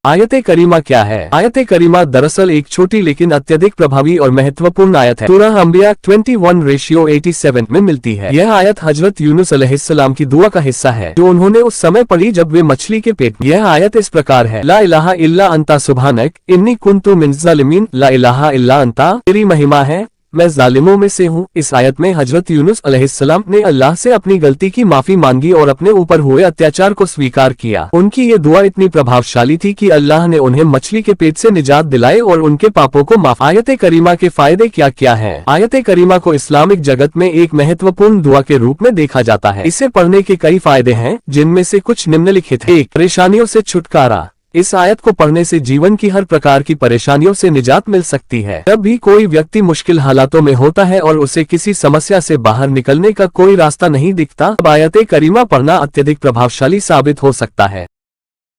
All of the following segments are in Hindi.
आयत करीमा क्या है? आयत करीमा दरअसल एक छोटी लेकिन अत्यधिक प्रभावी और महत्वपूर्ण आयत है। सूरह अंबिया 21:87 में मिलती है। यह आयत हजरत यूनुस अलैहिस्सलाम की दुआ का हिस्सा है जो उन्होंने उस समय पढ़ी जब वे मछली के पेट में। यह आयत इस प्रकार है, ला इलाहा इल्ला अंता सुब्हानक इन्नी कुन्तु मिनज़ ज़ालिमीन, ला इलाहा इल्ला अंता, तेरी महिमा है मैं जालिमों में से हूँ। इस आयत में हजरत यूनुस अलैहिस्सलाम ने अल्लाह से अपनी गलती की माफी मांगी और अपने ऊपर हुए अत्याचार को स्वीकार किया। उनकी ये दुआ इतनी प्रभावशाली थी कि अल्लाह ने उन्हें मछली के पेट से निजात दिलाई और उनके पापों को माफ। आयत करीमा के फायदे क्या क्या हैं? आयत करीमा को इस्लामिक जगत में एक महत्वपूर्ण दुआ के रूप में देखा जाता है। इसे पढ़ने के कई फायदे हैं जिनमें से कुछ निम्नलिखित हैं। 1. परेशानियों से छुटकारा। इस आयत को पढ़ने से जीवन की हर प्रकार की परेशानियों से निजात मिल सकती है। जब भी कोई व्यक्ति मुश्किल हालातों में होता है और उसे किसी समस्या से बाहर निकलने का कोई रास्ता नहीं दिखता, तब आयत करीमा पढ़ना अत्यधिक प्रभावशाली साबित हो सकता है।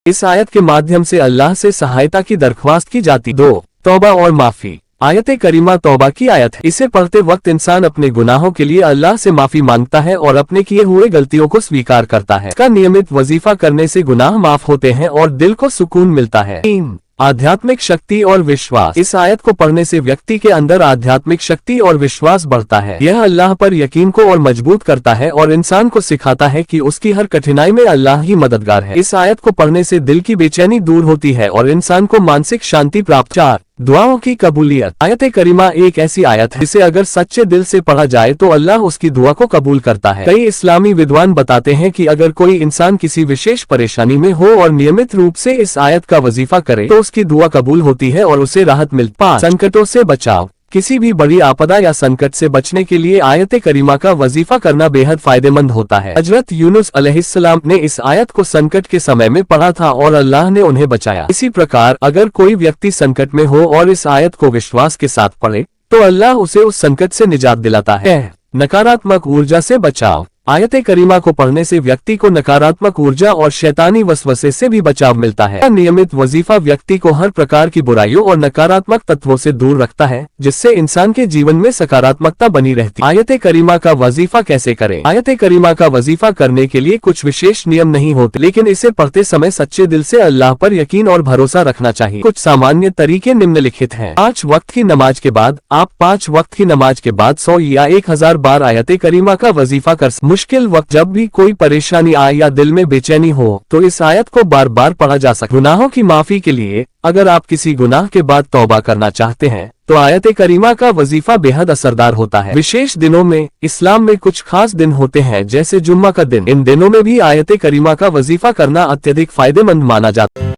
इस आयत के माध्यम से अल्लाह से सहायता की दरख्वास्त की जाती। 2. तौबा और माफी। आयत करीमा तौबा की आयत है। इसे पढ़ते वक्त इंसान अपने गुनाहों के लिए अल्लाह से माफी मांगता है और अपने किए हुए गलतियों को स्वीकार करता है। इसका नियमित वजीफा करने से गुनाह माफ होते हैं और दिल को सुकून मिलता है। 3. आध्यात्मिक शक्ति और विश्वास। इस आयत को पढ़ने से व्यक्ति के अंदर आध्यात्मिक शक्ति और विश्वास बढ़ता है। यह अल्लाह पर यकीन को और मजबूत करता है और इंसान को सिखाता है कि उसकी हर कठिनाई में अल्लाह ही मददगार है। इस आयत को पढ़ने से दिल की बेचैनी दूर होती है और इंसान को मानसिक शांति प्राप्त। 4. दुआओं की कबूलियत। आयत करीमा एक ऐसी आयत है जिसे अगर सच्चे दिल से पढ़ा जाए तो अल्लाह उसकी दुआ को कबूल करता है। कई इस्लामी विद्वान बताते हैं कि अगर कोई इंसान किसी विशेष परेशानी में हो और नियमित रूप से इस आयत का वजीफा करे तो उसकी दुआ कबूल होती है और उसे राहत मिलती है। 5. संकटों से बचाव। किसी भी बड़ी आपदा या संकट से बचने के लिए आयत करीमा का वजीफा करना बेहद फायदेमंद होता है। हजरत यूनुस अलैहिस्सलाम ने इस आयत को संकट के समय में पढ़ा था और अल्लाह ने उन्हें बचाया। इसी प्रकार अगर कोई व्यक्ति संकट में हो और इस आयत को विश्वास के साथ पढ़े तो अल्लाह उसे उस संकट से निजात दिलाता है। नकारात्मक ऊर्जा से बचाव। आयत करीमा को पढ़ने से व्यक्ति को नकारात्मक ऊर्जा और शैतानी वसवसे से भी बचाव मिलता है। नियमित वजीफा व्यक्ति को हर प्रकार की बुराइयों और नकारात्मक तत्वों से दूर रखता है जिससे इंसान के जीवन में सकारात्मकता बनी रहती है। आयत करीमा का वजीफा कैसे करें? आयत करीमा का वजीफा करने के लिए कुछ विशेष नियम नहीं होते, लेकिन इसे पढ़ते समय सच्चे दिल से अल्लाह पर यकीन और भरोसा रखना चाहिए। कुछ सामान्य तरीके निम्नलिखित हैं। 5 वक्त की नमाज के बाद। आप 5 वक्त की नमाज के बाद 100 या 1000 बार आयत करीमा का वजीफा कर। मुश्किल वक्त जब भी कोई परेशानी आए या दिल में बेचैनी हो तो इस आयत को बार बार पढ़ा जा सकता है। गुनाहों की माफी के लिए अगर आप किसी गुनाह के बाद तौबा करना चाहते हैं तो आयत करीमा का वजीफा बेहद असरदार होता है। विशेष दिनों में इस्लाम में कुछ खास दिन होते हैं जैसे जुम्मा का दिन। इन दिनों में भी आयत करीमा का वजीफा करना अत्यधिक फायदेमंद माना जाता है।